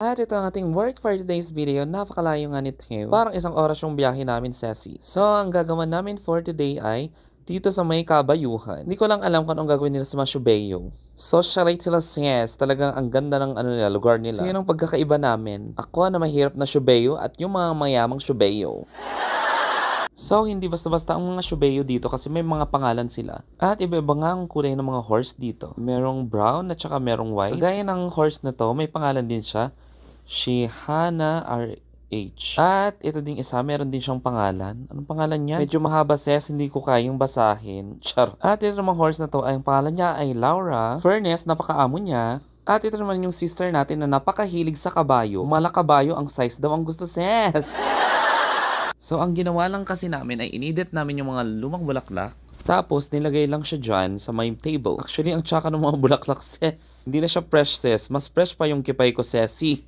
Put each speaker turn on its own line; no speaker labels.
At ito ang ating work for today's video. Napakalayo nga nito. Parang isang oras yung biyahe namin, Ceci. So, ang gagawin namin for today ay dito sa may kabayuhan. Hindi ko lang alam kung anong gagawin nila sa Masubeo. Socialite sila, yes. Talagang ang ganda ng nila, lugar nila. So, yun ang pagkakaiba namin. Ako na mahirap na Shubeo at yung mga mayamang Shubeo. So, hindi basta-basta ang mga Shubeo dito kasi may mga pangalan sila. At iba-iba nga ang kulay ng mga horse dito. Merong brown at saka merong white. Gaya ng horse na to, may pangalan din siya. Shihana RH. At ito ding isa, meron din siyang pangalan. Anong pangalan niya? Medyo mahaba, ses, hindi ko kayang basahin. Char. At ito namang horse na to, ay ang pangalan niya ay Laura. Fairness, napakaamo niya. At ito naman yung sister natin na napakahilig sa kabayo. Malakabayo ang size daw ang gusto, ses. So, ang ginawa lang kasi namin ay inedit namin yung mga lumang bulaklak. Tapos, nilagay lang siya dyan sa my table. Actually, ang tsaka ng mga bulaklak, ses. Hindi na siya fresh, ses. Mas fresh pa yung kipay ko, sesi.